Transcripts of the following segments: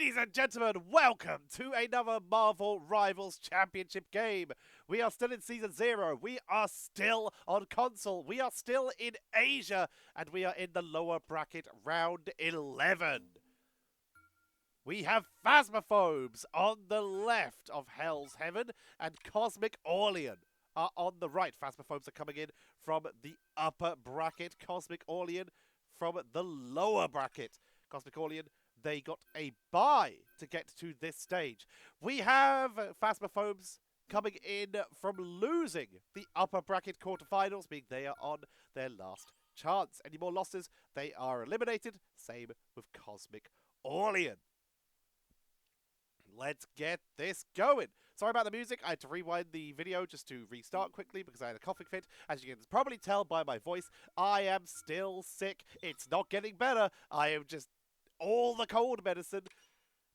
Ladies and gentlemen, welcome to another Marvel Rivals Championship game. We are still in Season 0. We are still on console. We are still in Asia. And we are in the lower bracket, round 11. We have Phasmophobes on the left of Hell's Heaven, and CosmicAllian are on the right. Phasmophobes are coming in from the upper bracket. CosmicAllian from the lower bracket. CosmicAllian, they got a bye to get to this stage. We have Phasmophobes coming in from losing the upper bracket quarterfinals, meaning they are on their last chance. Any more losses, they are eliminated. Same with CosmicAllian. Let's get this going. Sorry about the music. I had to rewind the video just to restart quickly because I had a coughing fit. As you can probably tell by my voice, I am still sick. It's not getting better. I am just all the cold medicine,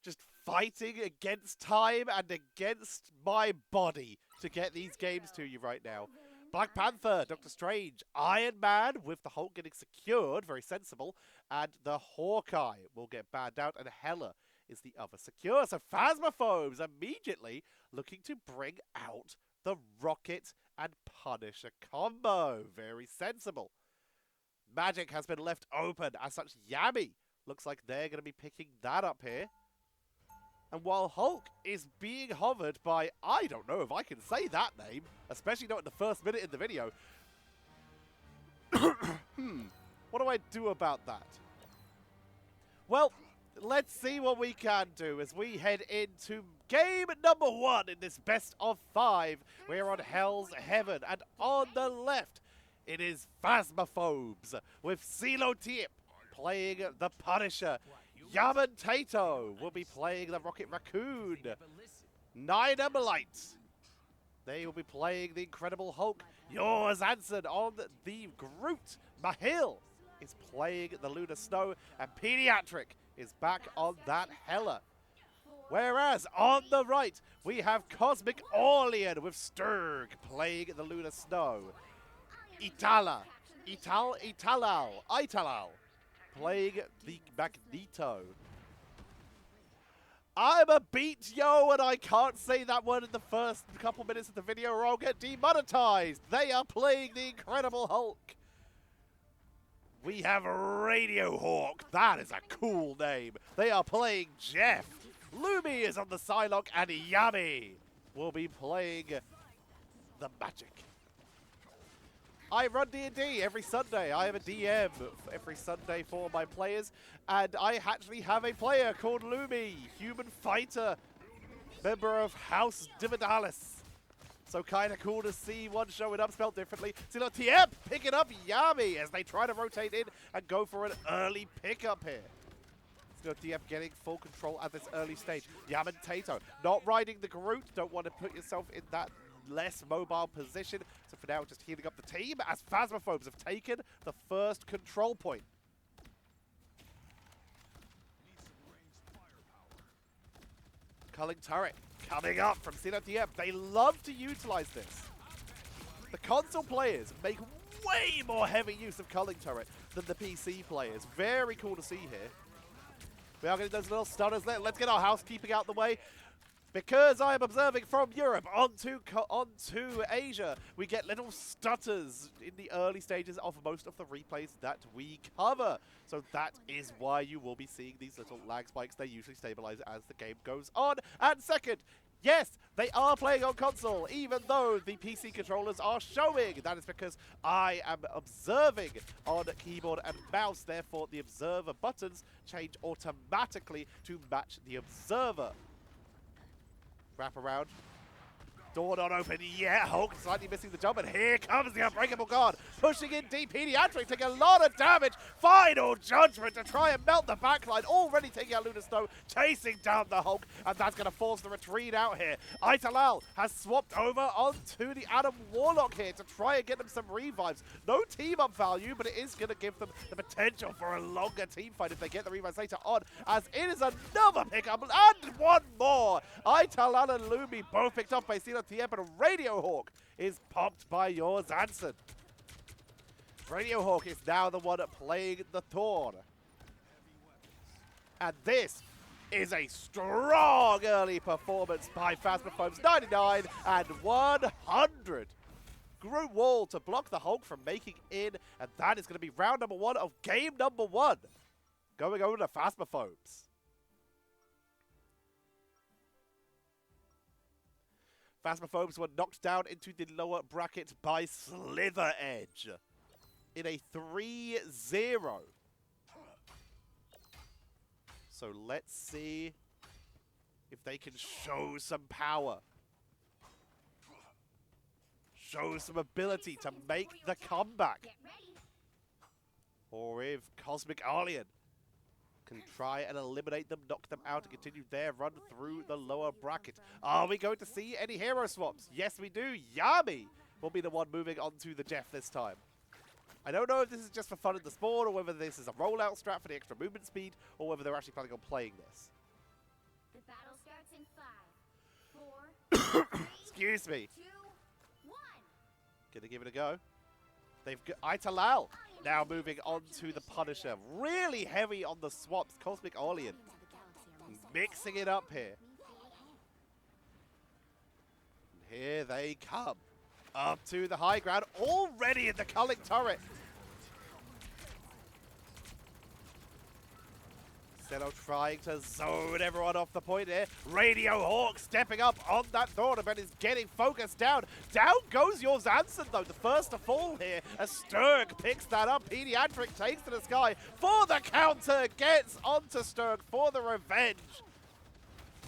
just fighting against time and against my body to get these games to you right now. Black Panther, Doctor Strange, Iron Man with the Hulk getting secured, very sensible, and the Hawkeye will get banned out, and Hela is the other secure. So Phasmophobes immediately looking to bring out the Rocket and Punisher combo. Very sensible. Magic has been left open. As such, Yami looks like they're going to be picking that up here. And while Hulk is being hovered by, I don't know if I can say that name, especially not in the first minute in the video. What do I do about that? Well, let's see what we can do as we head into game number 1 in this best of 5. We're on Hell's Heaven, and on the left, it is Phasmophobes with CeeLo Tip playing the Punisher. Yaman Tato will be playing the Rocket Raccoon. Dynamite, they will be playing the Incredible Hulk. Yours Anson on the Groot. Mahil is playing the Lunar Snow, and Pediatric is back on that Hela. Whereas on the right, we have CosmicAllian with Sturg playing the Lunar Snow. Italal playing the Magneto. I'm a beat yo, and I can't say that word in the first couple minutes of the video or I'll get demonetized. They are playing the Incredible Hulk. We have Radio Hawk. That is a cool name. They are playing Jeff. Lumi is on the Psylocke, and Yami will be playing the Magic. I run D&D every Sunday. I have a DM every Sunday for my players, and I actually have a player called Lumi, human fighter, member of House Dividalis. So kind of cool to see one showing up spelled differently. CeeLo Tip picking up Yami as they try to rotate in and go for an early pickup here. CeeLo Tip getting full control at this early stage. Yaman Tato not riding the Groot. Don't want to put yourself in that less mobile position. So for now, just healing up the team as Phasmophobes have taken the first control point. Culling turret coming up from CeeLo Tip. They love to utilize this. The console players make way more heavy use of culling turret than the PC players. Very cool to see here. We are getting those little stunners there. Let's get our housekeeping out the way. Because I am observing from Europe onto Asia, we get little stutters in the early stages of most of the replays that we cover. So that is why you will be seeing these little lag spikes. They usually stabilize as the game goes on. And second, yes, they are playing on console, even though the PC controllers are showing. That is because I am observing on keyboard and mouse. Therefore, the observer buttons change automatically to match the observer. Wrap around. Door not open yet. Hulk slightly missing the jump, and here comes the Unbreakable God. Pushing in deep. Pediatric taking a lot of damage. Final Judgment to try and melt the backline. Already taking out Lunar Snow, chasing down the Hulk, and that's going to force the retreat out here. Italal has swapped over onto the Adam Warlock here to try and get them some revives. No team-up value, but it is going to give them the potential for a longer team fight if they get the revives later on, as it is another pickup, and one more. Italal and Lumi both picked up by CeeLo Tip, and Radio Hawk is popped by yours Anson. Radio Hawk is now the one playing the Thorn. And this is a strong early performance by Phasmophobes. 99 and 100. Group wall to block the Hulk from making in, and that is going to be round number 1 of game number 1. Going over to Phasmophobes. Phasmophobes were knocked down into the lower bracket by Slither Edge in a 3-0. So let's see if they can show some power. Show some ability to make the comeback. Or if CosmicAllian can try and eliminate them, knock them out, and continue their run through the lower bracket. Are we going to see any hero swaps? Yes, we do. Yami will be the one moving on to the Jeff this time. I don't know if this is just for fun in the sport, or whether this is a rollout strat for the extra movement speed, or whether they're actually planning on playing this. The battle starts in 5, 4, Excuse me. 2, 1. Gonna give it a go. They've got Italal now moving on to the Punisher. Really heavy on the swaps. CosmicAllian mixing it up here. And here they come. Up to the high ground. Already in the culling turret. Zeno trying to zone everyone off the point here. Radio Hawk stepping up on that tournament is getting focused down. Down goes yours Anson though, the first to fall here as Sturg picks that up. Pediatric takes to the sky for the counter, gets onto Sturg for the revenge.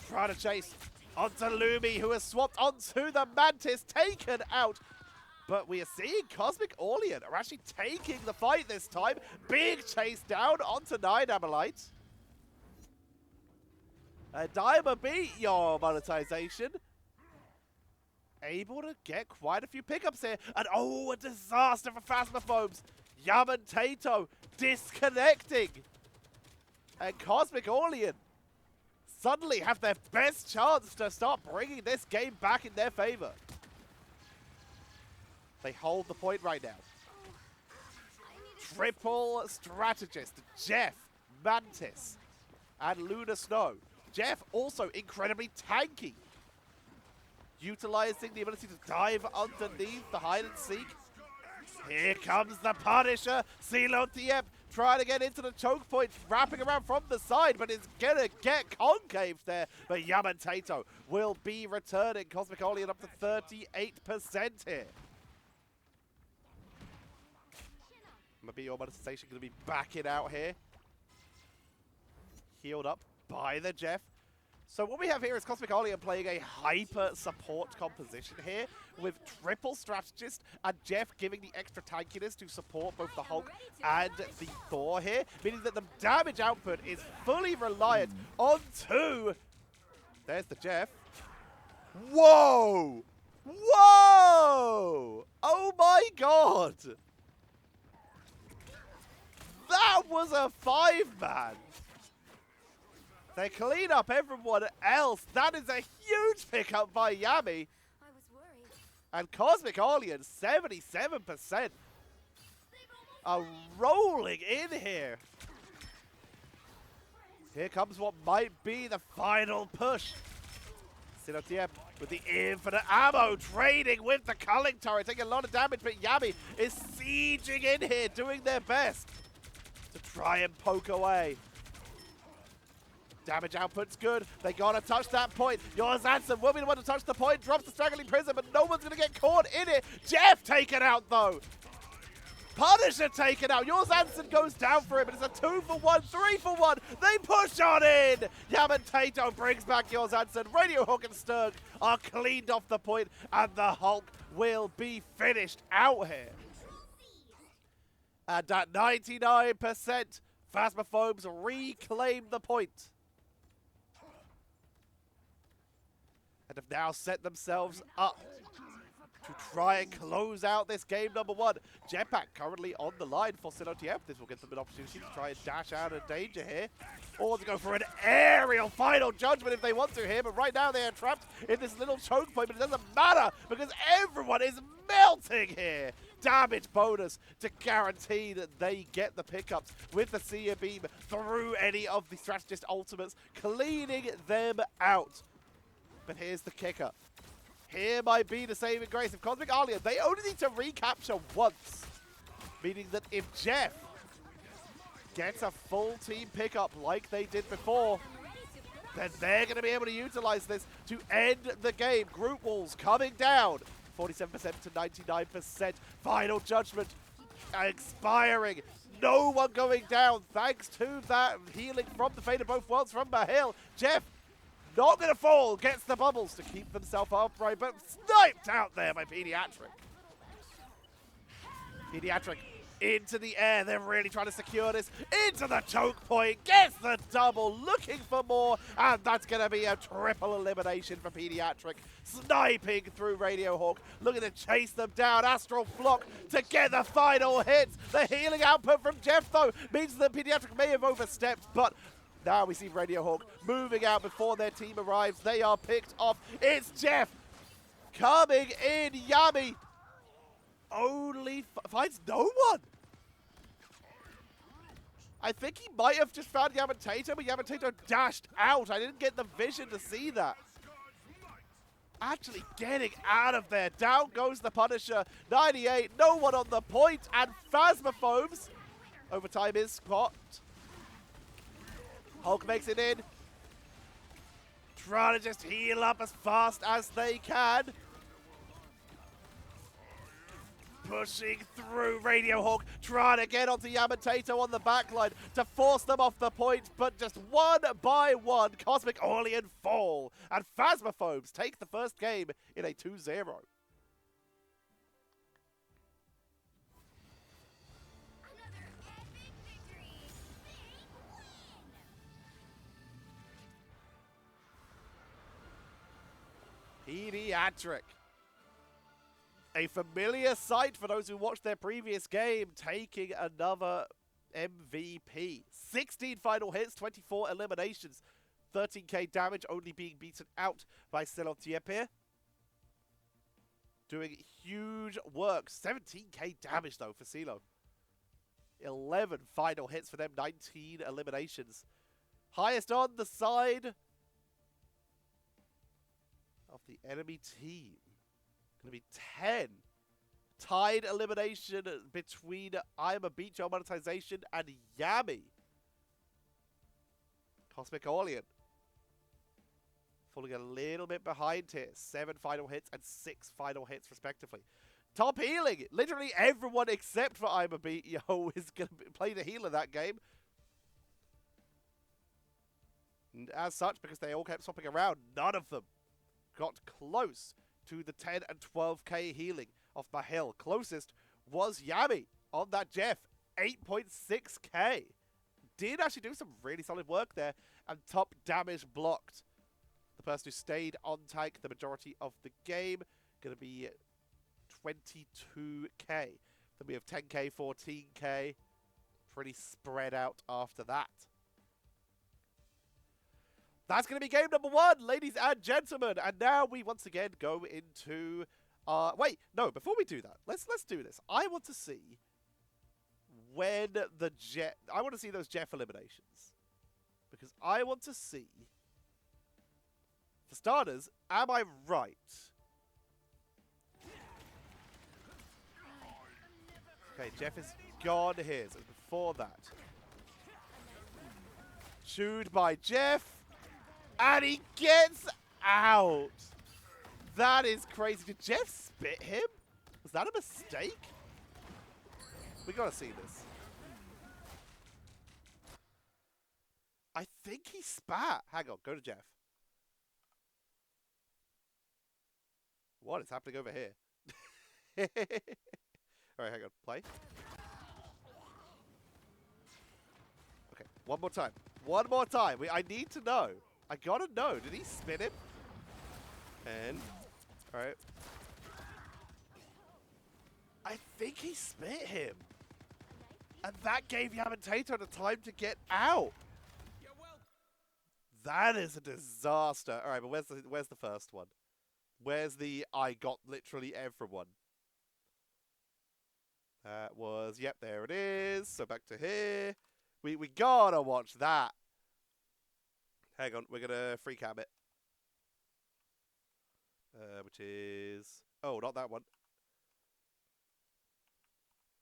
Trying to chase onto Lumi, who has swapped onto the Mantis, taken out. But we are seeing CosmicAllian are actually taking the fight this time. Big chase down onto 9 Amalite. Diamond beat your monetization. Able to get quite a few pickups here. And oh, a disaster for Phasmophobes. Yam and Tato disconnecting. And CosmicAllian suddenly have their best chance to start bringing this game back in their favor. They hold the point right now. Triple strategist. Jeff, Mantis, and Luna Snow. Jeff also incredibly tanky. Utilizing the ability to dive underneath the hide and seek. Here comes the Punisher. Silotiep trying to get into the choke point, wrapping around from the side, but it's gonna get concaved there. But Yamantato will be returning. CosmicAllian up to 38% here. Maybe your monetization gonna be backing out here. Healed up by the Jeff. So what we have here is CosmicAllian playing a hyper support composition here with triple strategist and Jeff giving the extra tankiness to support both the Hulk and the Thor here, meaning that the damage output is fully reliant onto... There's the Jeff. Whoa! Whoa! Oh my god! That was a 5-man! They clean up everyone else. That is a huge pickup by Yami. I was worried. And CosmicAllian, 77%. Are rolling in here. Here comes what might be the final push. Silotiep with the infinite ammo, trading with the culling turret, taking a lot of damage, but Yami is sieging in here, doing their best to try and poke away. Damage output's good. They gotta touch that point. Yours Anson will be the one to touch the point. Drops the straggling prison, but no one's gonna get caught in it. Jeff taken out though. Punisher taken out. Yours Anson goes down for it, but it's a 2-for-1, 3-for-1. They push on in. Yamantato brings back Yours Anson. Radio Hawk and Sturg are cleaned off the point, and the Hulk will be finished out here. And at 99%, Phasmophobes reclaim the point. And have now set themselves up to try and close out this game number 1. Jetpack currently on the line for Silotiep. This will give them an opportunity to try and dash out of danger here. Or to go for an aerial final judgment if they want to here. But right now they are trapped in this little choke point. But it doesn't matter because everyone is melting here. damage bonus to guarantee that they get the pickups with the Seer Beam through any of the Strategist ultimates, cleaning them out. But here's the kicker. Here might be the saving grace of CosmicAllian. They only need to recapture once, meaning that if Jeff gets a full team pickup like they did before, then they're going to be able to utilize this to end the game. Group walls coming down. 47% to 99%. Final judgment expiring. No one going down thanks to that healing from the Fate of Both Worlds from Mahil. Jeff, not going to fall, gets the bubbles to keep themselves upright, but sniped out there by Pediatric. Pediatric into the air. They're really trying to secure this. Into the choke point. Gets the double. Looking for more. And that's going to be a triple elimination for Pediatric. Sniping through Radio Hawk. Looking to chase them down. Astral Flock to get the final hits. The healing output from Jeff, though, means that Pediatric may have overstepped. But now we see Radio Hawk moving out before their team arrives. They are picked off. It's Jeff coming in. Yami only finds no one. I think he might have just found Yamatato, but Yamatato dashed out. I didn't get the vision to see that. Actually getting out of there. Down goes the Punisher. 98, no one on the point, and Phasmophobes. Overtime is spot. Hulk makes it in. Trying to just heal up as fast as they can. Pushing through Radio Hawk, trying to get onto Yamatato on the backline to force them off the point, but just one by one, CosmicAllian fall, and Phasmophobes take the first game in a 2-0. Pediatric. A familiar sight for those who watched their previous game, taking another MVP. 16 final hits, 24 eliminations, 13k damage, only being beaten out by Selotiepe. Doing huge work. 17k damage, though, for Silo. 11 final hits for them, 19 eliminations. Highest on the side of the enemy team. Going to be 10. Tied elimination between I'm a Beach on Monetization and Yami. CosmicAllian falling a little bit behind here. 7 final hits and 6 final hits respectively. Top healing. Literally everyone except for I'm a Beat Yo is going to play the healer that game. And as such, because they all kept swapping around, none of them got close to the 10 and 12k healing of Mahil. Closest was Yami on that Jeff, 8.6k. Did actually do some really solid work there, and top damage blocked. The person who stayed on tank the majority of the game, going to be 22k. Then we have 10k, 14k. Pretty spread out after that. That's going to be game number 1, ladies and gentlemen. And now we once again go into... wait, no, before we do that, let's do this. I want to see when the Jeff... I want to see those Jeff eliminations. Because I want to see... For starters, am I right? Okay, Jeff is gone here. So before that. Chewed by Jeff. And he gets out. That is crazy. Did Jeff spit him? Was that a mistake? We gotta see this. I think he spat. Hang on, go to Jeff. What is happening over here? Alright, hang on. Play. Okay, one more time. One more time. I need to know. I gotta know. Did he spin him? And, alright. I think he spit him. And that gave Yamatato the time to get out. That is a disaster. Alright, but where's the first one? Where's the I got literally everyone? That was, yep, there it is. So back to here. We gotta watch that. Hang on, we're gonna free cam it. Which is, oh, not that one.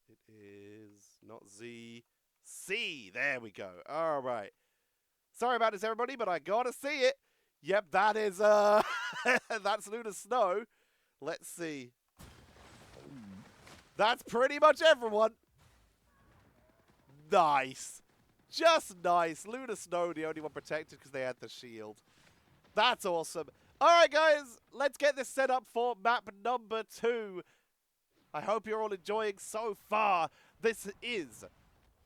It is not Z, C. There we go. All right. Sorry about this, everybody, but I gotta see it. Yep, that is that's Lunar Snow. Let's see. That's pretty much everyone. Nice. Just nice. Lunar Snow, the only one protected because they had the shield. That's awesome. All right, guys, let's get this set up for map number 2. I hope you're all enjoying so far. This is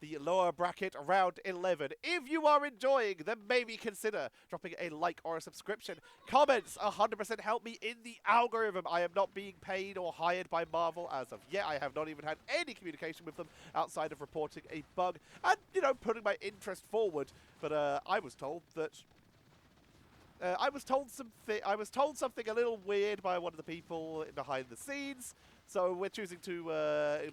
the lower bracket round 11. If you are enjoying, then maybe consider dropping a like or a subscription. Comments 100% help me in the algorithm. I am not being paid or hired by Marvel as of yet. I have not even had any communication with them outside of reporting a bug and, you know, putting my interest forward. But I was told that I was told something a little weird by one of the people behind the scenes. So we're choosing to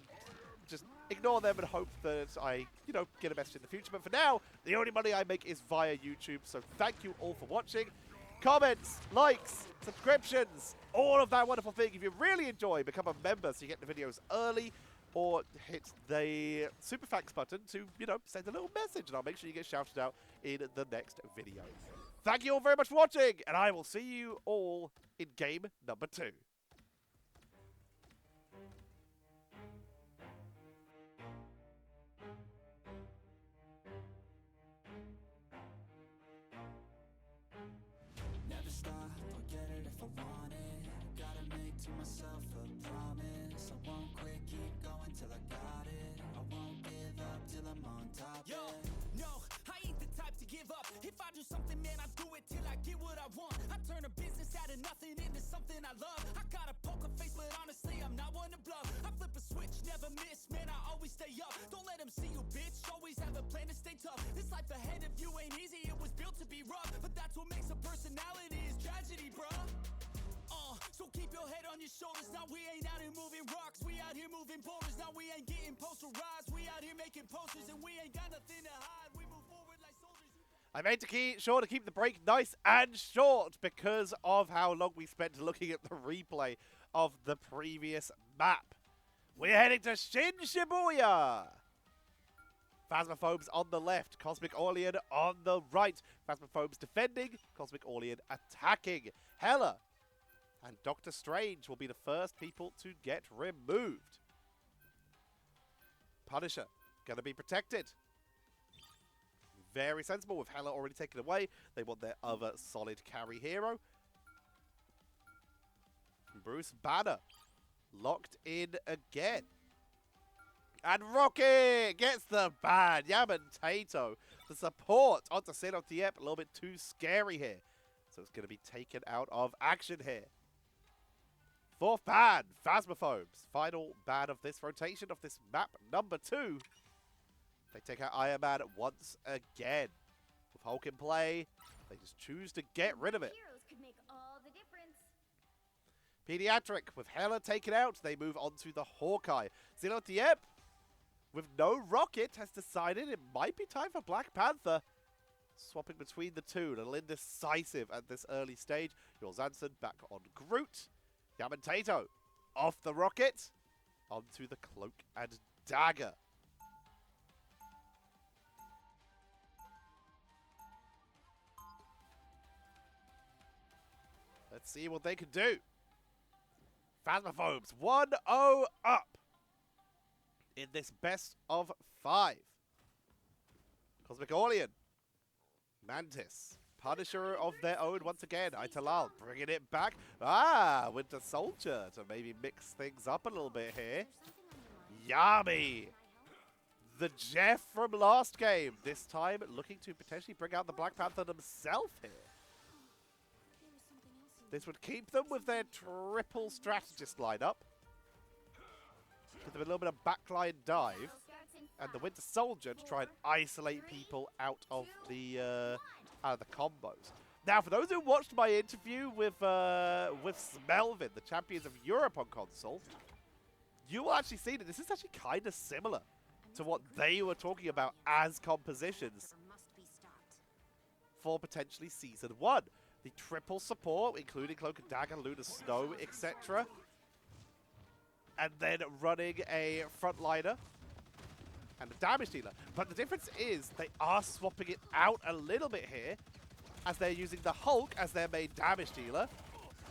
just ignore them and hope that I, you know, get a message in the future. But for now, the only money I make is via YouTube. So thank you all for watching. Comments, likes, subscriptions, all of that wonderful thing. If you really enjoy, become a member so you get the videos early, or hit the super thanks button to, you know, send a little message, and I'll make sure you get shouted out in the next video. Thank you all very much for watching, and I will see you all in game number 2. Never stop, I'll get it if I want it. Gotta make to myself a promise. I won't quit, keep going till I got it. I won't give up till I'm on top. Yo, no, I ain't the type to give up. If I do something, man, I do it till I get what I want. I turn a business out of nothing into something I love. I got a poker face, but honestly, I'm not one to bluff. I flip a switch, never miss, man, I always stay up. Don't let them see you, bitch, always have a plan to stay tough. This life ahead of you ain't easy, it was built to be rough. But that's what makes a personality, is tragedy, bruh. So keep your head on your shoulders. Now we ain't out here moving rocks, we out here moving boulders. Now we ain't getting posterized, we out here making posters. And we ain't got nothing to hide, we move forward like soldiers. I made sure to keep the break nice and short because of how long we spent looking at the replay of the previous map. We're heading to Shin Shibuya. Phasmophobes on the left, CosmicAllian on the right. Phasmophobes defending, CosmicAllian attacking. Hela and Doctor Strange will be the first people to get removed. Punisher gonna be protected. Very sensible with Hela already taken away. They want their other solid carry hero. Bruce Banner locked in again. And Rocket gets the ban. Yamentato, the support onto Sino Tiep. A little bit too scary here. So it's going to be taken out of action here. 4th ban, Phasmophobes. Final ban of this rotation of this map number 2. They take out Iron Man once again. With Hulk in play, they just choose to get rid of it. Heroes could make all the difference. Pediatric, with Hela taken out, they move on to the Hawkeye. Sino Tiep, with no Rocket, has decided it might be time for Black Panther. Swapping between the two, a little indecisive at this early stage. Zanson back on Groot. Yamentato off the Rocket, onto the Cloak and Dagger. Let's see what they can do. Phasmophobes 1-0 up in this best of 5. CosmicAllian, Mantis, Punisher of their own once again. Italal bringing it back. Winter Soldier to maybe mix things up a little bit here. Yami, the Jeff from last game. This time looking to potentially bring out the Black Panther themselves here. This would keep them with their triple strategist lineup. Give them a little bit of backline dive. And the Winter Soldier to try and isolate people out of the combos. Now, for those who watched my interview with Smelvin, the Champions of Europe on console, you will actually see that this is actually kind of similar to what they were talking about as compositions for potentially Season 1. The triple support, including Cloak and Dagger, Lunar Snow, etc. And then running a frontliner and a damage dealer. But the difference is they are swapping it out a little bit here, as they're using the Hulk as their main damage dealer.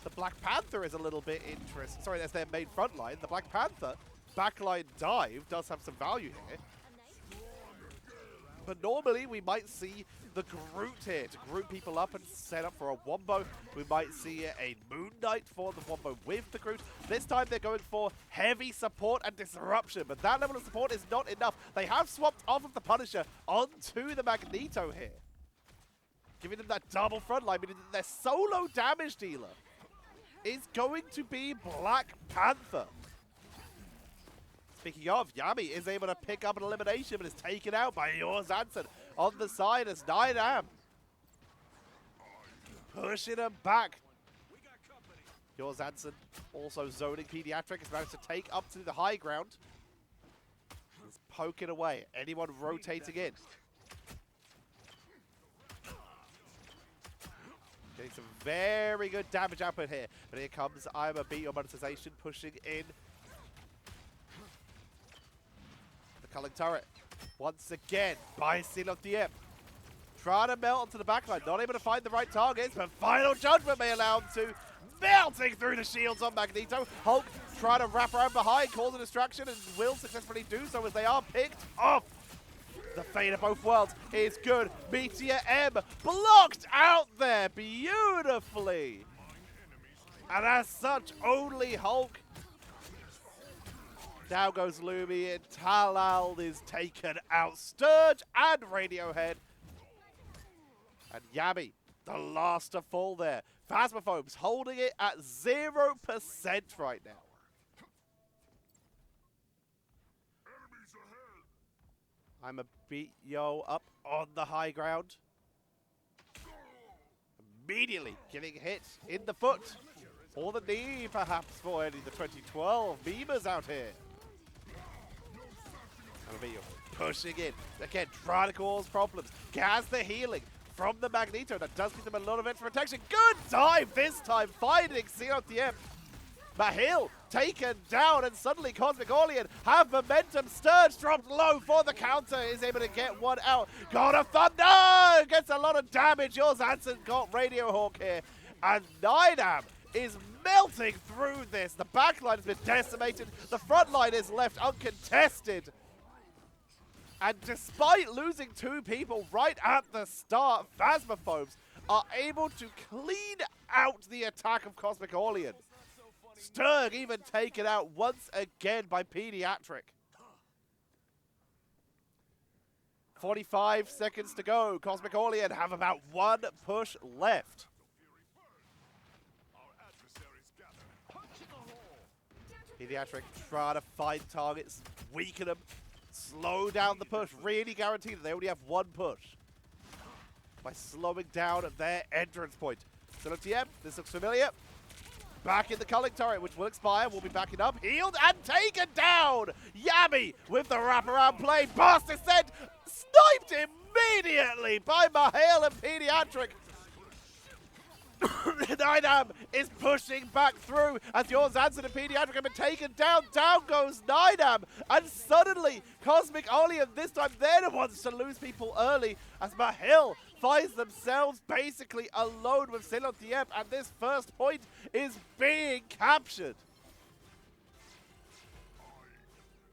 The Black Panther is a little bit interesting. Sorry, that's their main frontline. The Black Panther backline dive does have some value here. But normally we might see the Groot here to group people up and set up for a wombo. We might see a Moon Knight for the wombo with the Groot. This time they're going for heavy support and disruption, but that level of support is not enough. They have swapped off of the Punisher onto the Magneto here, giving them that double frontline, meaning that their solo damage dealer is going to be Black Panther. Speaking of, Yami is able to pick up an elimination, but is taken out by Yours Anson on the side as Nidam pushing him back. Yours Anson also zoning Pediatric, has managed to take up to the high ground. He's poking away. Anyone rotating in. Getting some very good damage output here. But here comes I'm a Beat Your Monetization pushing in. The culling turret. Once again, by Seal of the Imp. Trying to melt onto the backline. Not able to find the right targets, but Final Judgment may allow him to. Melting through the shields on Magneto. Hulk trying to wrap around behind, cause a distraction, and will successfully do so as they are picked off. The fate of both worlds is good. Meteor M blocked out there beautifully. And as such, only Hulk. Now goes Lumi, and Talal is taken out. Sturge and Radiohead. And Yami, the last to fall there. Phasmophobes holding it at 0% right now. I'm a beat yo up on the high ground. Immediately getting hit in the foot. Or the knee, perhaps, for any of the 2012 Beamers out here. Pushing in. Again, trying to cause problems. Gaz the healing from the Magneto. That does give them a lot of extra protection. Good dive this time, finding COTM. Mahil taken down, and suddenly CosmicAllian have momentum. Sturge dropped low for the counter. Is able to get one out. Got a thunder! Gets a lot of damage. Yours Hansen got Radio Hawk here. And Nidam is melting through this. The backline has been decimated. The front line is left uncontested. And despite losing 2 people right at the start, Phasmophobes are able to clean out the attack of CosmicAllian. Sturg even taken out once again by Pediatric. 45 seconds to go. CosmicAllian have about 1 push left. Pediatric trying to find targets, weaken them, slow down the push, really guarantee that they only have 1 push by slowing down their entrance point. So TM, this looks familiar. Back in the culling turret, which will expire, will be backing up, healed and taken down! Yami with the wraparound play, burst descent, sniped immediately by Mahale and Pediatric. Nidam is pushing back through as Yours Anson and Pediatric have been taken down. Down goes Nidam, and suddenly CosmicAllian, this time they're the ones to lose people early as Mahil finds themselves basically alone with Silon Diep, and this first point is being captured.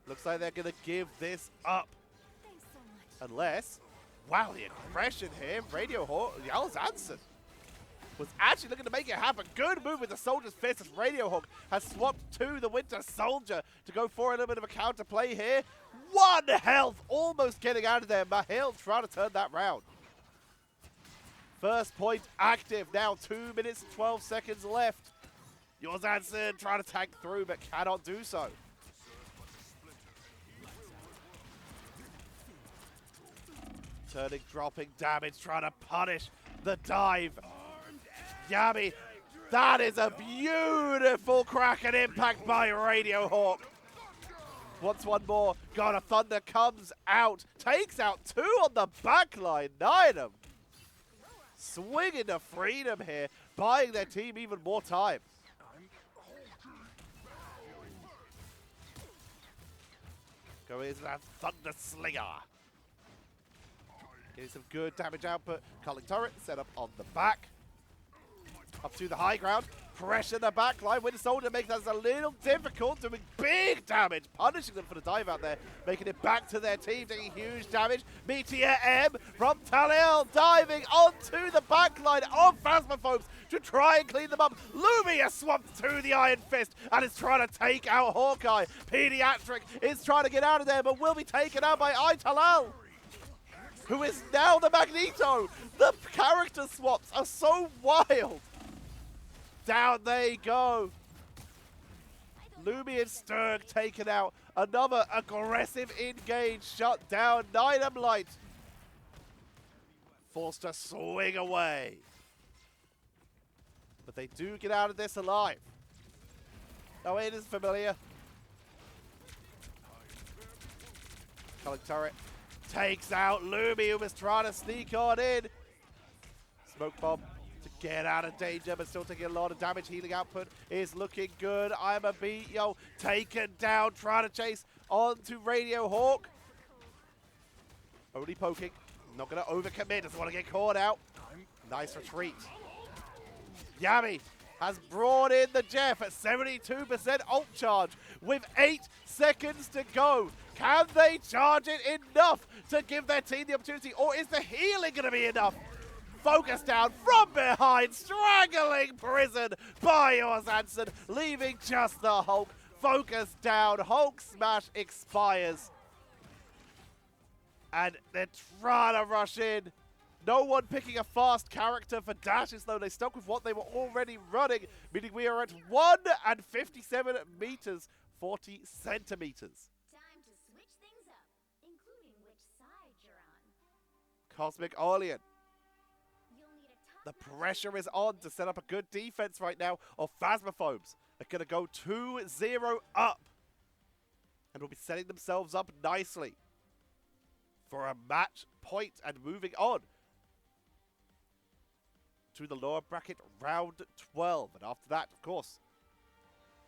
Looks like they're going to give this up. Unless, wow, the aggression here, Radio Hawk, Yours Anson was actually looking to make it happen. Good move with the Soldier's Fist as Radio Hawk has swapped to the Winter Soldier to go for a little bit of a counter play here. 1 health, almost getting out of there. Mahil trying to turn that round. First point active, now 2 minutes and 12 seconds left. Yours Anson trying to tank through but cannot do so. Turning, dropping damage, trying to punish the dive. Yami, that is a beautiful crack and impact by Radio Hawk. Wants one more. God of Thunder comes out. Takes out 2 on the backline. Ninem. Swinging to freedom here. Buying their team even more time. Going into that Thunder Slinger. Getting some good damage output. Culling turret set up on the back. Up to the high ground. Pressure the back line. Winter Soldier makes that a little difficult, doing big damage, punishing them for the dive out there, making it back to their team, taking huge damage. Meteor M from Talil diving onto the back line of Phasmophobes to try and clean them up. Lumia swamped to the Iron Fist and is trying to take out Hawkeye. Pediatric is trying to get out of there, but will be taken out by Italal, who is now the Magneto. The character swaps are so wild. Down they go. Lumi and Sturg taken out. Another aggressive engage shut down. Ninem Light forced to swing away. But they do get out of this alive. Oh, it is familiar. Culling turret takes out Lumi, who was trying to sneak on in. Smoke bomb to get out of danger, but still taking a lot of damage. Healing output is looking good. I'm a beat, yo. Taken down, trying to chase onto Radio Hawk. Only poking. Not going to overcommit. Doesn't want to get caught out. Nice retreat. Yami has brought in the Jeff at 72% ult charge with 8 seconds to go. Can they charge it enough to give their team the opportunity, or is the healing going to be enough? Focus down from behind, strangling prison by Orzanson, leaving just the Hulk. Focus down, Hulk smash expires. And they're trying to rush in. No one picking a fast character for dashes, though. They stuck with what they were already running, meaning we are at 157 meters, 40 centimeters. Time to switch things up, including which side you're on. CosmicAllian. You'll need a The top pressure is on to set up a good defense right now of Phasmophobes. They're going to go 2-0 up. And will be setting themselves up nicely for a match point and moving on to the lower bracket round 12. And after that, of course,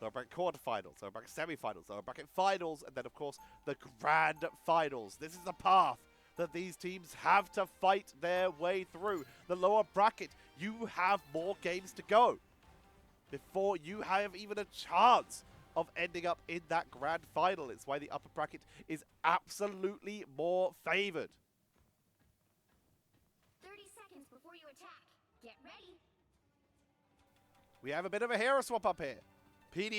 lower bracket quarterfinals, lower bracket semifinals, lower bracket finals, and then, of course, the grand finals. This is the path that these teams have to fight their way through. The lower bracket, you have more games to go before you have even a chance of ending up in that grand final. It's why the upper bracket is absolutely more favored. 30 seconds before you attack. Get ready. We have a bit of a hero swap up here. Pediatric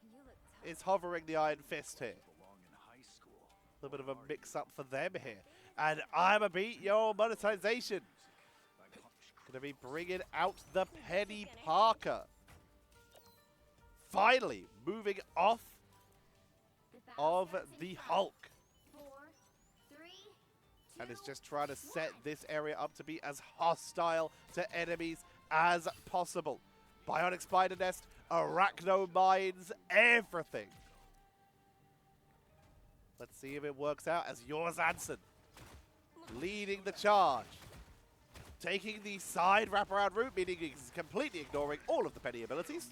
You look tough. is hovering the Iron Fist here. A little bit of a mix-up for them here. And I'm a beat your monetization. Gonna be bringing out the Penny Parker. Finally, moving off of the Hulk. 4, 3, 2, And is just trying to set this area up to be as hostile to enemies as possible. Bionic Spider Nest, Arachno Mines, everything. Let's see if it works out as Orzanson leading the charge. Taking the side wraparound route, meaning he's completely ignoring all of the Penny abilities.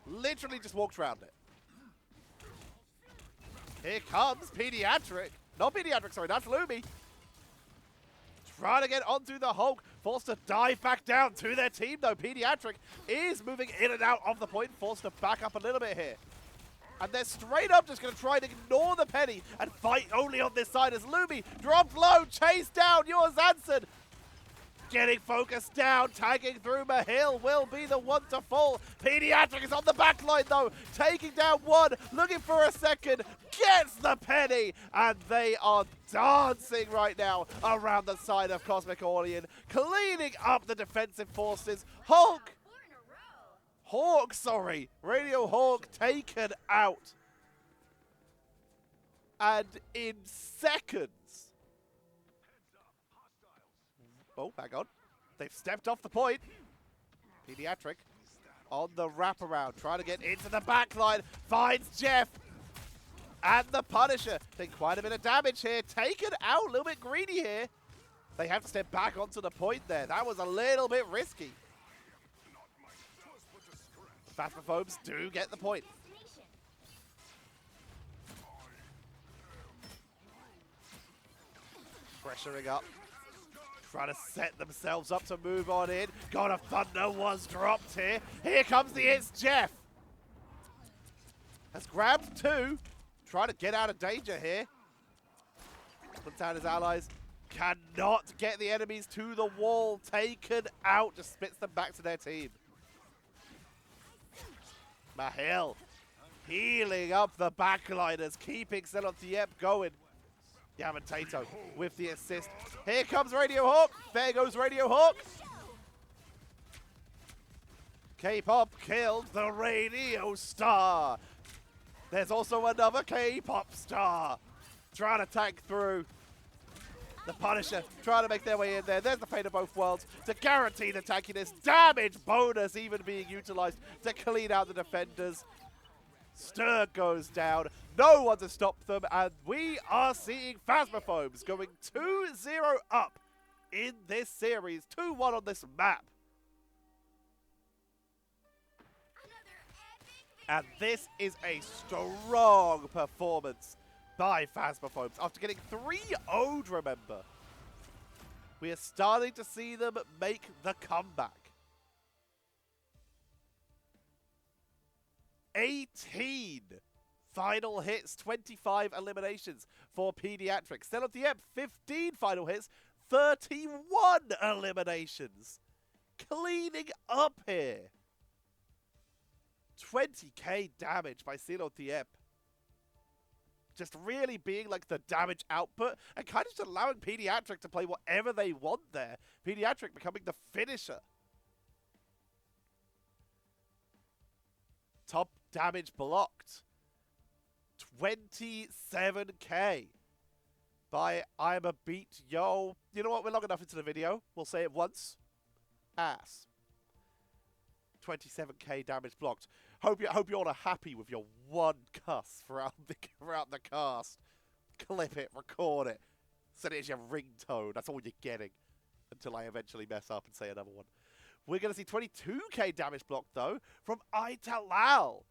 Literally just walked around it. Here comes Pediatric. Not Pediatric, sorry, that's Lumi. Trying to get onto the Hulk. Forced to dive back down to their team, though. Pediatric is moving in and out of the point. Forced to back up a little bit here. And they're straight up just going to try and ignore the Penny and fight only on this side as Lumi dropped low, chased down Orzanson. Getting focused down, tagging through Mahil will be the one to fall. Pediatric is on the back line though, taking down one, looking for a second, gets the Penny, and they are dancing right now around the side of CosmicAllian, cleaning up the defensive forces. Hulk! 4 in a row. Hawk, sorry. Radio Hawk taken out. And in seconds. Oh, hang on. They've stepped off the point. Pediatric on the wraparound, trying to get into the backline, finds Jeff. And the Punisher taking quite a bit of damage here, taken out, a little bit greedy here. They have to step back onto the point there. That was a little bit risky. Phasmophobes do get the point. Pressuring up. Trying to set themselves up to move on in. God of Thunder was dropped here. Here comes the It's Jeff. Has grabbed two. Trying to get out of danger here. Puts out his allies. Cannot get the enemies to the wall. Taken out. Just spits them back to their team. Mahil healing up the backliners. Keeping Xenotiep going. Yamatato with the assist. Here comes Radio Hawk. There goes Radio Hawk. K-pop killed the radio star. There's also another K-pop star trying to tank through. The Punisher trying to make their way in there. There's the fate of both worlds to guarantee the tankiness. Damage bonus even being utilized to clean out the defenders. Stir goes down. No one to stop them. And we are seeing Phasmophobes going 2-0 up in this series. 2-1 on this map. And this is a strong performance by Phasmophobes. After getting 3-0'd, remember, we are starting to see them make the comeback. 18 final hits, 25 eliminations for Pediatrics. Xenotiep, 15 final hits, 31 eliminations. Cleaning up here. 20k damage by Xenotiep. Just really being like the damage output and kind of just allowing Pediatric to play whatever they want there. Pediatric becoming the finisher. Top damage blocked. 27k by I'm a beat yo. You know what? We're long enough into the video. We'll say it once. Ass. 27k damage blocked. Hope you all are happy with your one cuss throughout the cast. Clip it, record it, set it as your ringtone. That's all you're getting until I eventually mess up and say another one. We're going to see 22k damage blocked though from Italal.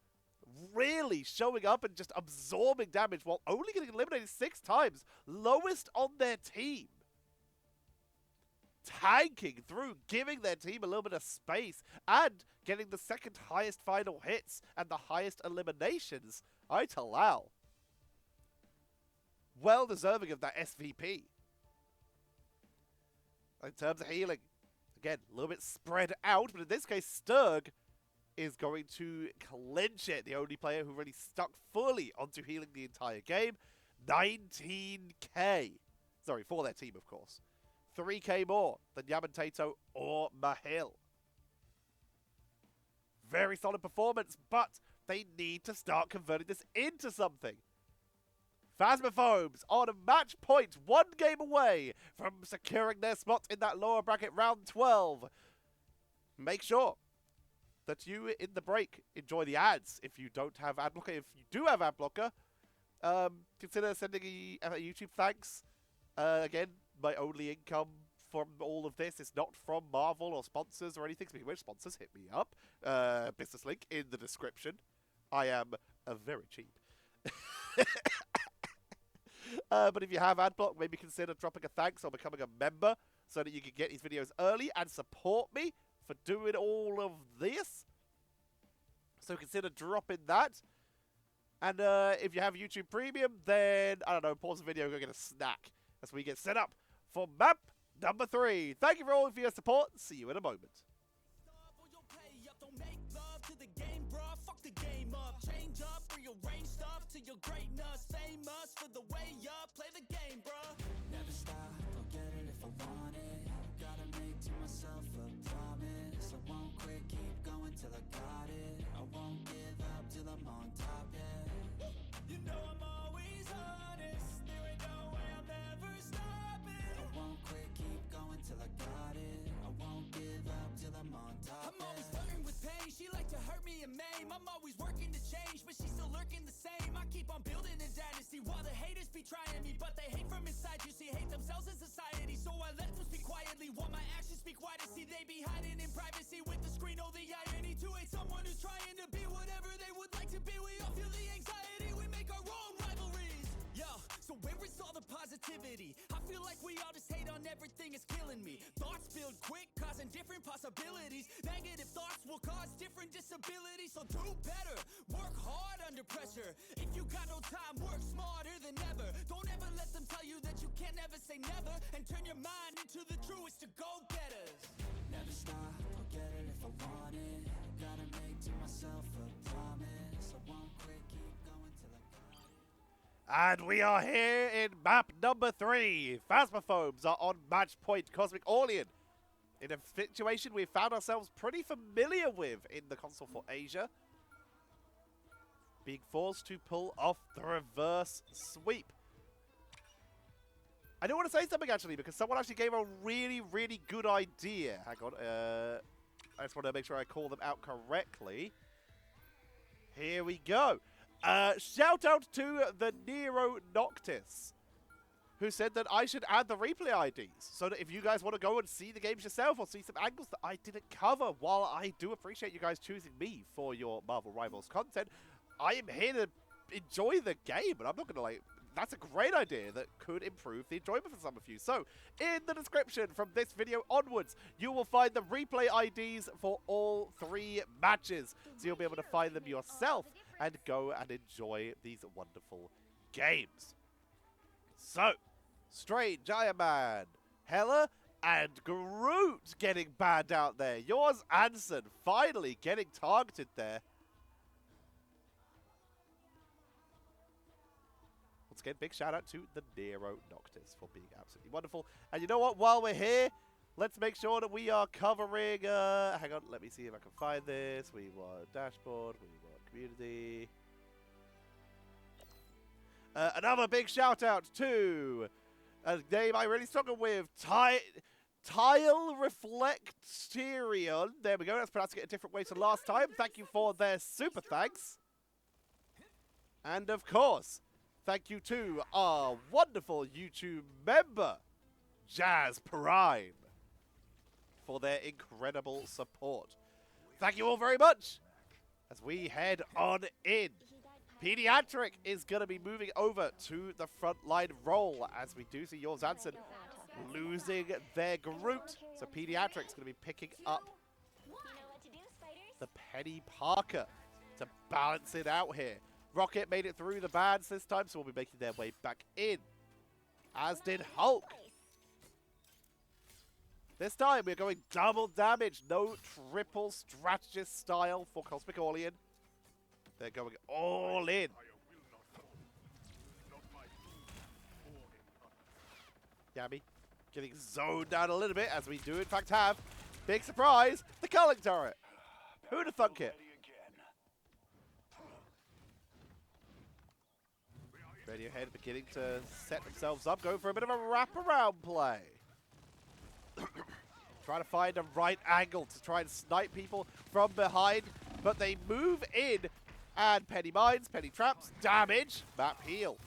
Really showing up and just absorbing damage while only getting eliminated 6 times. Lowest on their team. Tanking through, giving their team a little bit of space, and getting the second highest final hits and the highest eliminations. Italal. Well deserving of that SVP. In terms of healing, again, a little bit spread out, but in this case, Sturg is going to clinch it. The only player who really stuck fully onto healing the entire game. 19k. Sorry, for their team, of course. 3k more than Yamatato or Mahil. Very solid performance, but they need to start converting this into something. Phasmophobes on a match point, 1 game away from securing their spot in that lower bracket round 12. Make sure that you, in the break, enjoy the ads. If you don't have ad blocker, if you do have ad blocker, consider sending a YouTube thanks. Again, my only income from all of this is not from Marvel or sponsors or anything. Speaking of which, sponsors, hit me up. Business link in the description. I am very cheap. But if you have ad block, maybe consider dropping a thanks or becoming a member so that you can get these videos early and support me for doing all of this. So consider dropping that. And if you have YouTube Premium, then, I don't know, pause the video and go get a snack as we get set up for map number 3. Thank you for all of your support. See you in a moment. Change up, rearrange stuff to your greatness. Famous for the way up, play the game, bruh. Never stop, I'll get it if I want it. Gotta make to myself a promise. I won't quit, keep going till I got it. I won't give up till I'm on top, yeah. You know I'm always honest. There ain't no way I'm ever stopping. I won't quit, keep going till I got it. I won't give up till I'm on top, I'm always flirting with pain, she like to and maim. I'm always working to change, but she's still lurking the same. I keep on building a dynasty while the haters be trying me, but they hate from inside. You see, hate themselves in society, so I let them speak quietly while my actions speak wider. See, they be hiding in privacy with the screen. Oh, the irony to hate someone who's trying to be whatever they would like to be. We all feel the anxiety, we make our own rivalries. Yo, so where is all the positivity? I feel like we all just hate on everything, it's killing me. Thoughts build quick, causing different possibilities. Negative thoughts will cause different disabilities. So do better, work hard under pressure. If you got no time, work smarter than ever. Don't ever let them tell you that you can't never say never. And turn your mind into the truest to go-getters. Never stop, I'll get it if I want it. Gotta make to myself a promise. I won't quit, keep going till I got it. And we are here in map number 3. Phasmophobes are on match point CosmicAllian. In a situation we found ourselves pretty familiar with in the console for Asia. Being forced to pull off the reverse sweep. I do want to say something actually, because someone actually gave a really, really good idea. Hang on, I just want to make sure I call them out correctly. Here we go. Shout out to the Nero Noctis, who said that I should add the replay IDs, so that if you guys want to go and see the games yourself or see some angles that I didn't cover, while I do appreciate you guys choosing me for your Marvel Rivals content, I am here to enjoy the game, and I'm not going to that's a great idea that could improve the enjoyment for some of you. So, in the description from this video onwards, you will find the replay IDs for all 3 matches. So you'll be able to find them yourself and go and enjoy these wonderful games. So, Strange, Iron Man, Hela, and Groot getting banned out there. Yours, Anson, finally getting targeted there. Once again, big shout out to the Nero Noctis for being absolutely wonderful. And you know what? While we're here, let's make sure that we are covering... hang on, let me see if I can find this. We want dashboard, we want community. Another big shout out to a name I really struggle with, Tile Reflecterion. There we go. Let's pronounce it a different way to last time. Thank you for their super thanks. And of course, thank you to our wonderful YouTube member, Jazz Prime, for their incredible support. Thank you all very much. As we head on in, Pediatric is going to be moving over to the frontline role, as we do see yours, Anson, losing their Groot. So Pediatric's going to be picking up the Penny Parker to balance it out here. Rocket made it through the bans this time, so we'll be making their way back in, as did Hulk. This time we're going double damage, no triple strategist style for CosmicAllian. They're going all in. Yami getting zoned out a little bit, as we do in fact have. Big surprise, the culling turret. Who'd have thunk it? Radiohead beginning to set themselves up, going for a bit of a wraparound play. Trying to find a right angle to try and snipe people from behind, but they move in, and Penny Mines, Penny Traps, damage, map heal.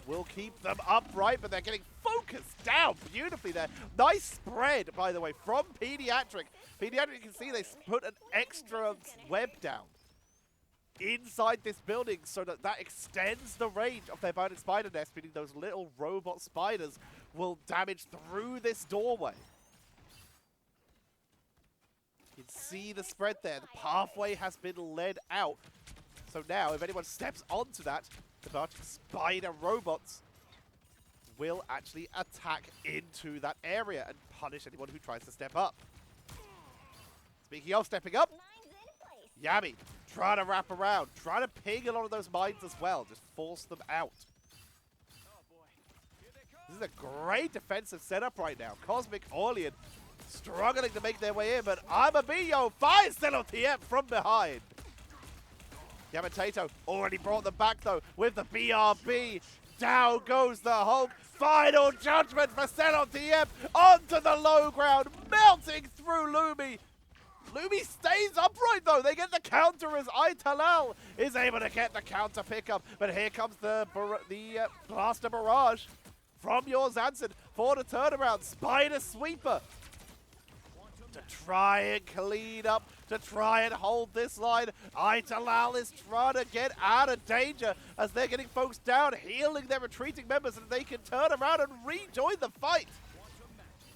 Will keep them upright, but they're getting focused down beautifully there. Nice spread, by the way, from Pediatric. Pediatric, you can see they put an extra web down inside this building so that that extends the range of their Binding Spider Nest, meaning those little robot spiders will damage through this doorway. You can see the spread there. The pathway has been led out. So now, if anyone steps onto that, the Binding Spider robots will actually attack into that area and punish anyone who tries to step up. Speaking of stepping up, Yami, trying to wrap around, trying to ping a lot of those mines as well, just force them out. This is a great defensive setup right now. CosmicAllian struggling to make their way in, but Amabillo fires CLTM from behind. Yamato already brought them back though with the BRB. Down goes the Hulk. Final judgment for CLTM onto the low ground, melting through Lumi. Lumy stays upright though. They get the counter as Italal is able to get the counter pickup. But here comes the Blaster Barrage from your Zanson for the turnaround. Spider Sweeper to try and clean up, to try and hold this line. Italal is trying to get out of danger as they're getting folks down, healing their retreating members so that they can turn around and rejoin the fight.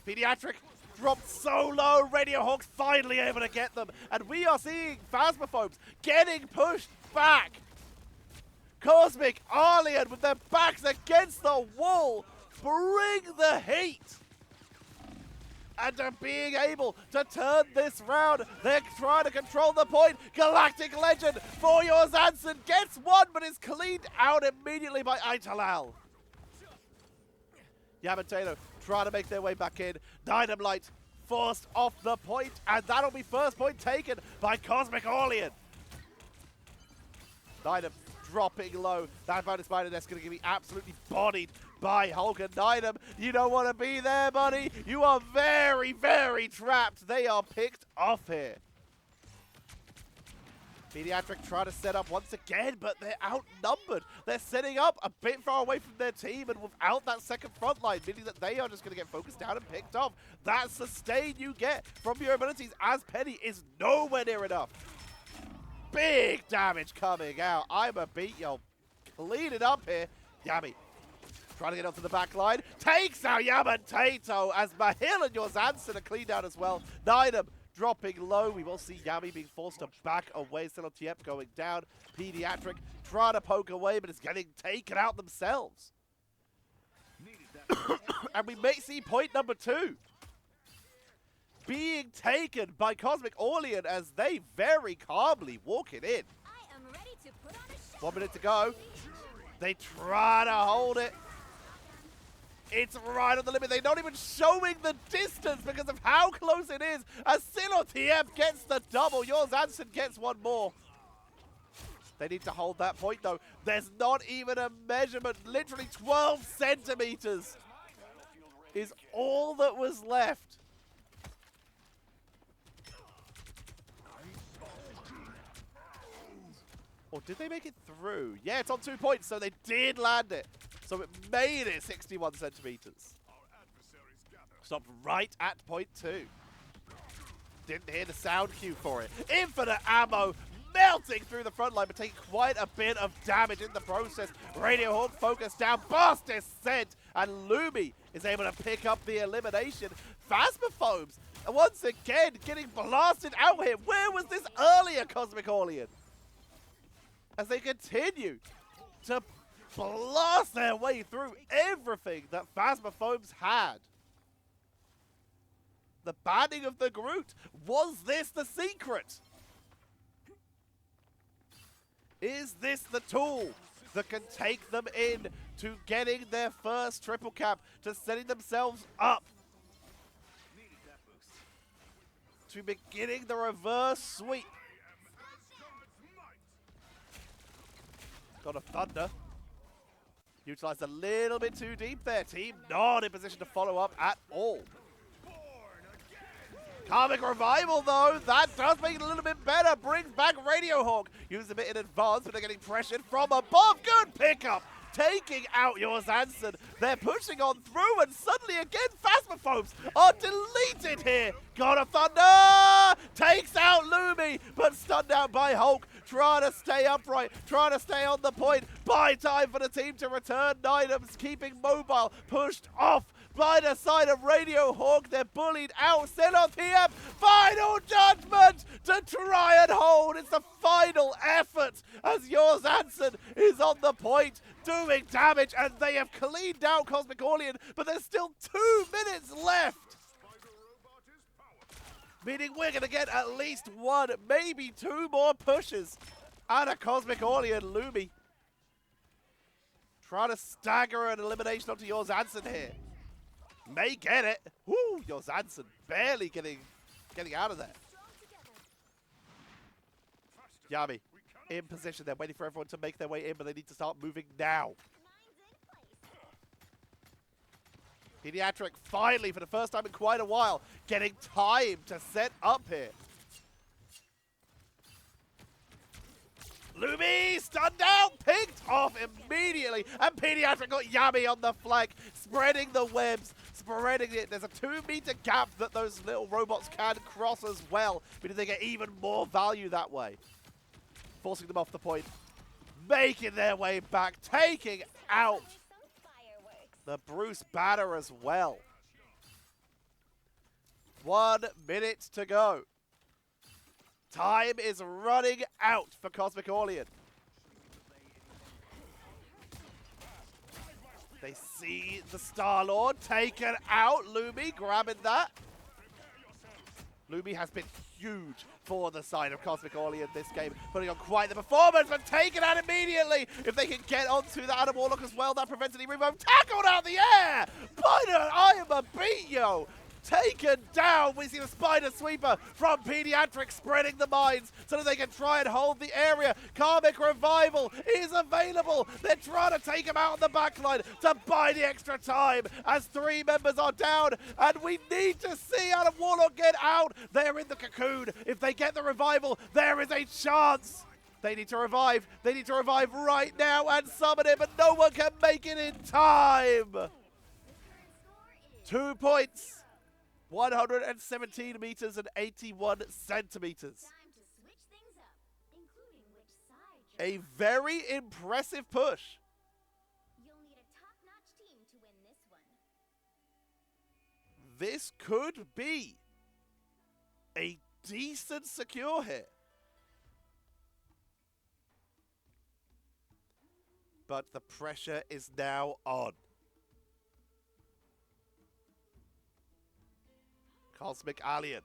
Pediatric dropped so low, Radio Hawk's finally able to get them. And we are seeing Phasmophobes getting pushed back. CosmicAllian with their backs against the wall bring the heat. And being able to turn this round, they're trying to control the point. Galactic Legend for your Zanson gets one, but is cleaned out immediately by Italal. Yamantano trying to make their way back in. Dynamite forced off the point, and that'll be first point taken by CosmicAllian. Dynam dropping low. That bonus spider that's going to be absolutely bodied by Hulk and Dynam. You don't want to be there, buddy. You are very, very trapped. They are picked off here. Pediatric trying to set up once again, but they're outnumbered. They're setting up a bit far away from their team and without that second front line, meaning that they are just going to get focused down and picked off. That sustain you get from your abilities as Penny is nowhere near enough. Big damage coming out. I'm a beat, yo. Clean it up here. Yami trying to get onto the back line. Takes out Yamato as Mahil and your Zanson are cleaned out as well. Dynam dropping low. We will see Yami being forced to back away. Still on Tiep going down. Pediatric trying to poke away, but it's getting taken out themselves. And we may see point number 2 being taken by CosmicAllian as they very calmly walk it in. I am ready to put on a show. 1 minute to go. They try to hold it. It's right on the limit. They're not even showing the distance because of how close it is. As Sinotiem gets the double. Your Zanson gets one more. They need to hold that point though. There's not even a measurement. Literally 12 centimeters is all that was left. Or did they make it through? Yeah, it's on 2 points, so they did land it. So it made it 61 centimeters. Stopped right at point 2. Didn't hear the sound cue for it. Infinite ammo melting through the front line, but taking quite a bit of damage in the process. Radio Hawk focused down, Blast is sent, and Lumy is able to pick up the elimination. Phasmophobes, once again, getting blasted out here. Where was this earlier, CosmicAllian? As they continue to blast their way through everything that Phasmophobes had. The banning of the Groot. Was this the secret? Is this the tool that can take them in to getting their first triple cap, to setting themselves up to beginning the reverse sweep? Got a Thunder. Utilized a little bit too deep there. Team not in position to follow up at all. Karmic Revival, though, that does make it a little bit better. Brings back Radio Hawk. Used a bit in advance, but they're getting pressured from above. Good pickup. Taking out your Zanson. They're pushing on through, and suddenly again, Phasmophobes are deleted here. Got a Thunder. Takes out Lumy, but stunned out by Hulk. Trying to stay upright, trying to stay on the point. Buy time for the team to return items, keeping mobile, pushed off by the side of Radio Hawk. They're bullied out. Send on TM. Final judgment to try and hold. It's the final effort as your Zanson is on the point, doing damage, and they have cleaned out CosmicAllian, but there's still 2 minutes left. Meaning we're going to get at least 1, maybe 2 more pushes out of CosmicAllian. Lumy trying to stagger an elimination onto your Zanson here. May get it. Woo, your Zanson barely getting out of there. Yami in position. They're waiting for everyone to make their way in, but they need to start moving now. Pediatric finally, for the first time in quite a while, getting time to set up here. Lumi stunned down, picked off immediately, and Pediatric got Yami on the flank, spreading the webs, spreading it. There's a 2-meter gap that those little robots can cross as well, because they get even more value that way. Forcing them off the point, making their way back, taking out the Bruce Banner as well. 1 minute to go. Time is running out for CosmicAllian. They see the Star-Lord taken out. Lumi grabbing that. Lumi has been huge for the side of CosmicAllian this game, putting on quite the performance, but taken out immediately. If they can get onto the Adam Warlock as well, that prevents any revive. Tackled out the air by the I am a beat, yo. Taken down. We see the Spider Sweeper from Pediatric spreading the mines so that they can try and hold the area. Karmic Revival is available. They're trying to take him out on the backline to buy the extra time as 3 members are down, and we need to see Adam Warlock get out. They're in the cocoon. If they get the revival, there is a chance. They need to revive. They need to revive right now and summon it, but no one can make it in time. 2 points. 117 meters and 81 centimeters. Time to switch things up, including which side you're A very impressive push. You'll need a top-notch team to win this one. This could be a decent secure here. But the pressure is now on. CosmicAllian.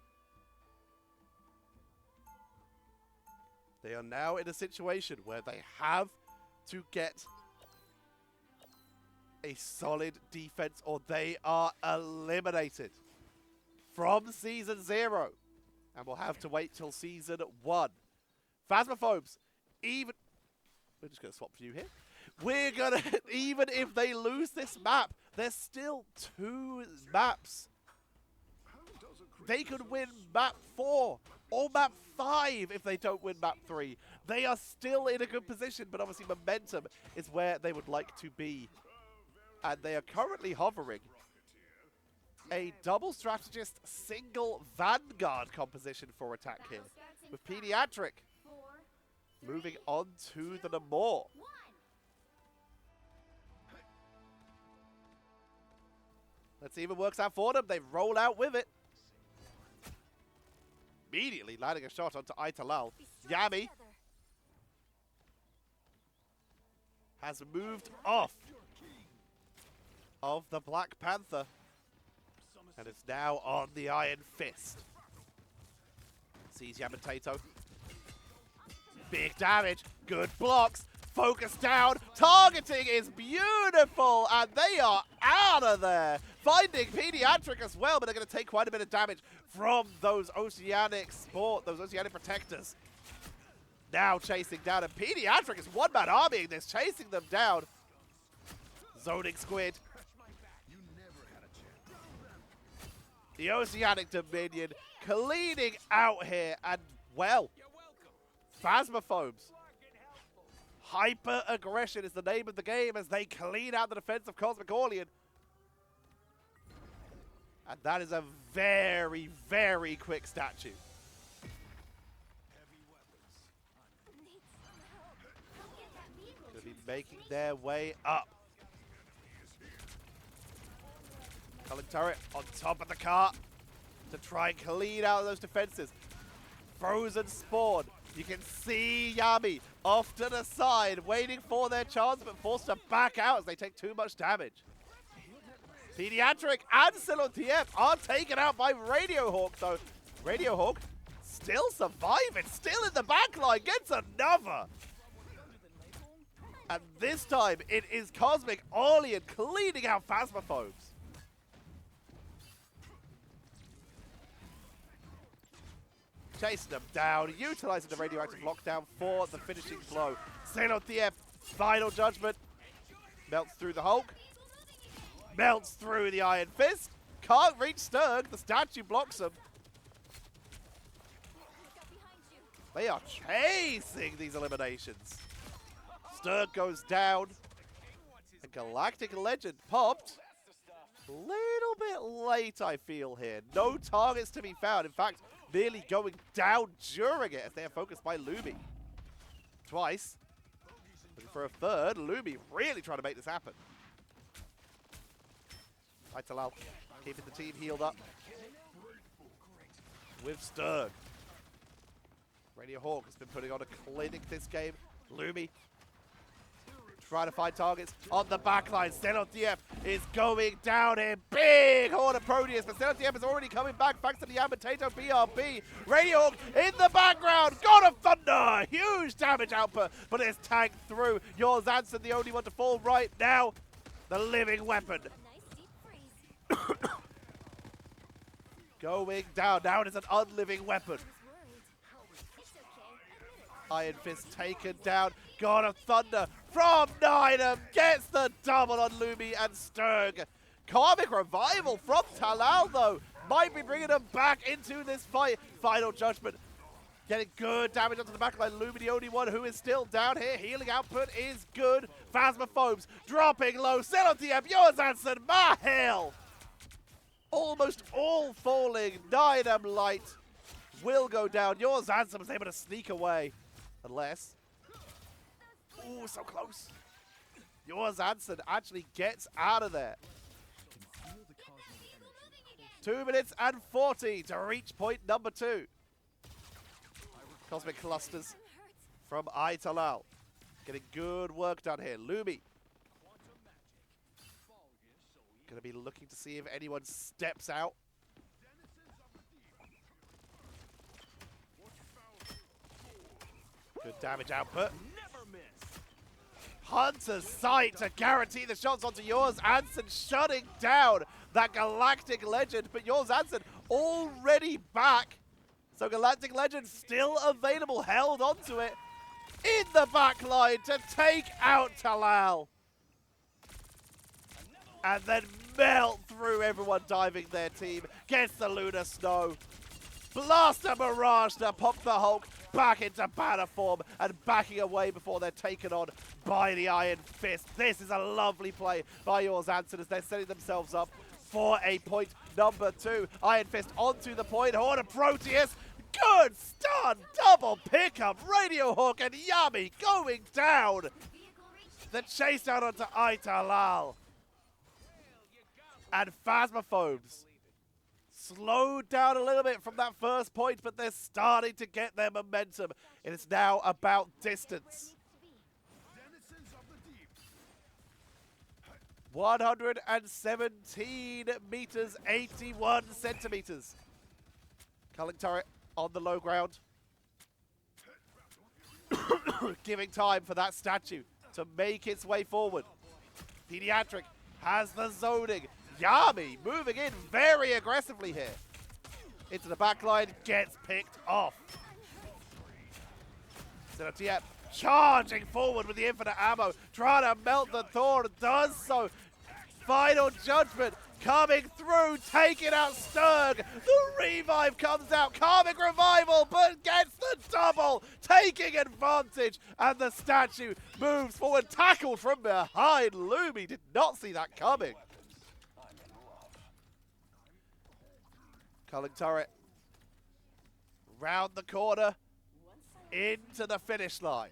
They are now in a situation where they have to get a solid defense or they are eliminated from Season 0. And we'll have to wait till Season 1. Phasmophobes, even... We're just going to swap view here. We're going to... Even if they lose this map, there's still 2 maps. They could win map 4 or map 5 if they don't win map 3. They are still in a good position, but obviously momentum is where they would like to be. And they are currently hovering a double strategist, single vanguard composition for attack here. With Pediatric 4, moving on to the Namor. 1. Let's see if it works out for them. They roll out with it. Immediately landing a shot onto Italal. Yami has moved off of the Black Panther and is now on the Iron Fist. Sees Yamato. Big damage, good blocks, focus down, targeting is beautiful, and they are out of there. Finding Pediatric as well, but they're going to take quite a bit of damage from those Oceanic protectors. Now chasing down, and Pediatric is one-man armying this, chasing them down. Zoning Squid. The Oceanic Dominion cleaning out here, and well, Phasmophobes. Hyper aggression is the name of the game as they clean out the defense of CosmicAllian. And that is a very, very quick statue. Going to be making their way up. Culling turret on top of the car to try and clean out those defenses. Frozen spawn. You can see Yami off to the side, waiting for their chance, but forced to back out as they take too much damage. Pediatric and Silon TF are taken out by Radio Hawk, though. Radio Hawk still surviving, still in the backline, gets another. And this time, it is CosmicAllian cleaning out Phasmophobes. Chasing them down, utilizing the radioactive lockdown for the finishing blow. Silon TF, final judgment. Melts through the Hulk. Melts through the Iron Fist. Can't reach Sturg. The statue blocks him. They are chasing these eliminations. Sturg goes down. And Galactic Legend popped. Little bit late, I feel here. No targets to be found. In fact, nearly going down during it as they are focused by Lumi. Twice. Looking for a third. Lumi really trying to make this happen. Italal keeping the team healed up. With Sturg. Radio Hawk has been putting on a clinic this game. Lumi trying to find targets on the backline. CosmicAllian is going down here. Big horde of Proteus, but CosmicAllian is already coming back thanks to the Amatato BRB. Radio Hawk in the background. God of Thunder. Huge damage output, but it's tanked through. Yours Anson, the only one to fall right now. The living weapon. Nice deep freeze. Going down. Now it is an unliving weapon. It's okay. Admit it. Iron Fist taken down. God of Thunder from Ninem gets the double on Lumi and Sturg. Karmic Revival from Talal, though, might be bringing them back into this fight. Final Judgment getting good damage onto the backline. Lumi, the only one who is still down here. Healing output is good. Phasmophobes dropping low. Still on TM. Yours Anson. Mahil. Almost all falling. Ninem Light will go down. Yours Anson was able to sneak away. Unless... Ooh, so close. Yours Anson actually gets out of there. 2 minutes and 40 to reach point number 2. Cosmic Clusters from Italal. Getting good work done here. Lumi. Going to be looking to see if anyone steps out. Good damage output. Hunter's Sight to guarantee the shots onto Yours Anson, shutting down that Galactic Legend. But Yours Anson already back. So Galactic Legend still available, held onto it in the back line to take out Talal. And then melt through everyone diving their team. Gets the Lunar Snow. Blaster Mirage to pop the Hulk back into banner form and backing away before they're taken on by the Iron Fist. This is a lovely play by Yours Anson as they're setting themselves up for a point number 2. Iron Fist onto the point. Horde of Proteus. Good stun. Double pickup. Radio Hawk and Yami going down. The chase down onto Italal. And Phasmophobes slowed down a little bit from that first point, but they're starting to get their momentum. It is now about distance. 117 meters, 81 centimeters. Culling turret on the low ground. Giving time for that statue to make its way forward. Pediatric has the zoning. Yami moving in very aggressively here. Into the backline, gets picked off. CosmicAllian charging forward with the infinite ammo, trying to melt the Thorn, does so. Final Judgment coming through, taking out Sturg. The revive comes out, Karmic Revival, but gets the double, taking advantage, and the statue moves forward, tackled from behind. Lumi did not see that coming. Culling turret round the corner into the finish line.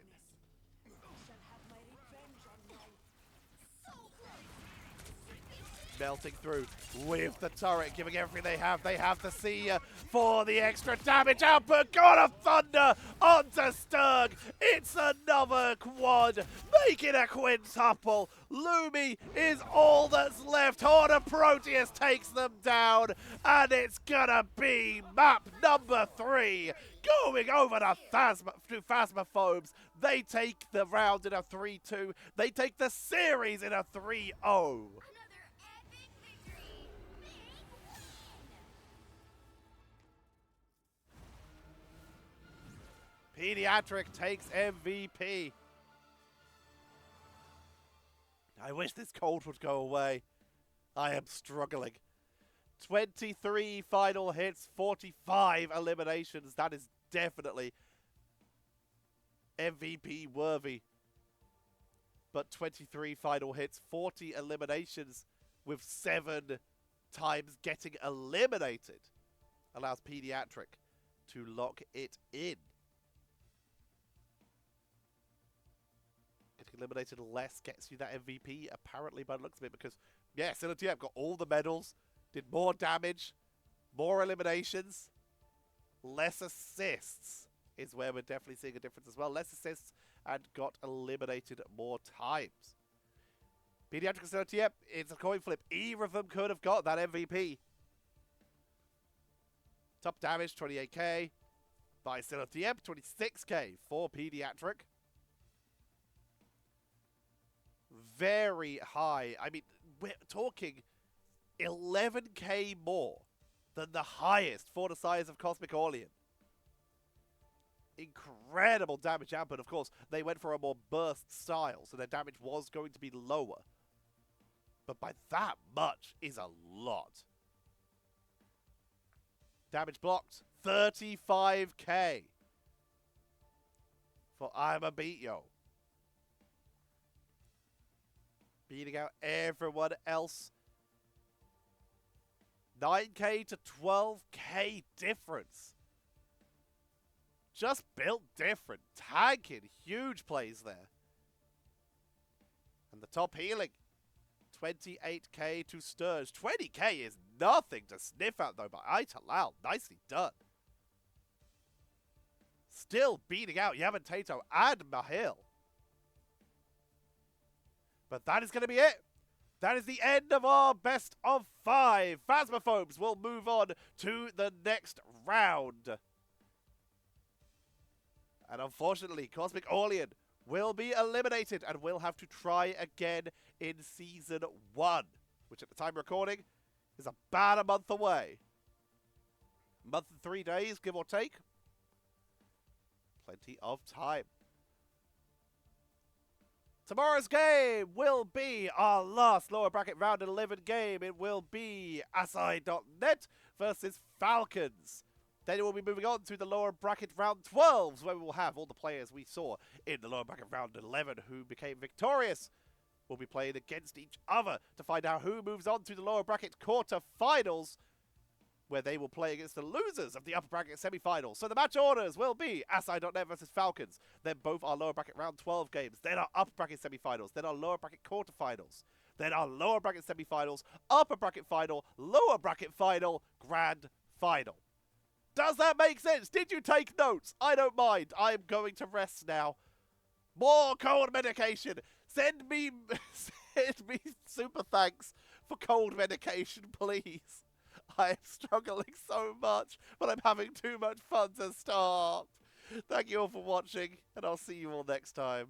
Melting through with the turret, giving everything they have. They have the Seer for the extra damage output. God of Thunder onto Sturg. It's another quad, making a quintuple. Lumi is all that's left. Horde of Proteus takes them down, and it's gonna be map number 3. Going over to Phasmophobes. They take the round in a 3-2. They take the series in a 3-0. Pediatric takes MVP. I wish this cold would go away. I am struggling. 23 final hits, 45 eliminations. That is definitely MVP worthy. But 23 final hits, 40 eliminations with 7 times getting eliminated allows Pediatric to lock it in. Getting eliminated less gets you that MVP, apparently, by the looks of it, because, yeah, CosmicAllian got all the medals, did more damage, more eliminations, less assists is where we're definitely seeing a difference as well. Less assists and got eliminated more times. Pediatric and CosmicAllian, it's a coin flip. Either of them could have got that MVP. Top damage, 28k. By CosmicAllian, 26k for Pediatric. Very high. I mean, we're talking 11k more than the highest for the size of CosmicAllian. Incredible damage output. Of course, they went for a more burst style, so their damage was going to be lower. But by that much is a lot. Damage blocked, 35k for I'ma Beat Yo. Beating out everyone else. 9k to 12k difference. Just built different. Tanking. Huge plays there. And the top healing. 28k to Sturge. 20k is nothing to sniff at, though, by Italal. Nicely done. Still beating out Yamantado and Mahil. But that is going to be it. That is the end of our best of 5. Phasmophobes will move on to the next round. And unfortunately, CosmicAllian will be eliminated and will have to try again in Season 1, which at the time of recording is about a month away. A month and 3 days, give or take. Plenty of time. Tomorrow's game will be our last lower bracket round 11 game. It will be Asai.net versus Falcons. Then we'll be moving on to the lower bracket round 12s, where we will have all the players we saw in the lower bracket round 11 who became victorious. We'll be playing against each other to find out who moves on to the lower bracket quarter-finals, where they will play against the losers of the upper bracket semi-finals. So the match orders will be Asai.net versus Falcons. Then both our lower bracket round 12 games. Then our upper bracket semi-finals. Then our lower bracket quarter-finals. Then our lower bracket semi-finals, upper bracket final, lower bracket final, grand final. Does that make sense? Did you take notes? I don't mind. I'm going to rest now. More cold medication. Send me super thanks for cold medication, please. I am struggling so much, but I'm having too much fun to stop. Thank you all for watching, and I'll see you all next time.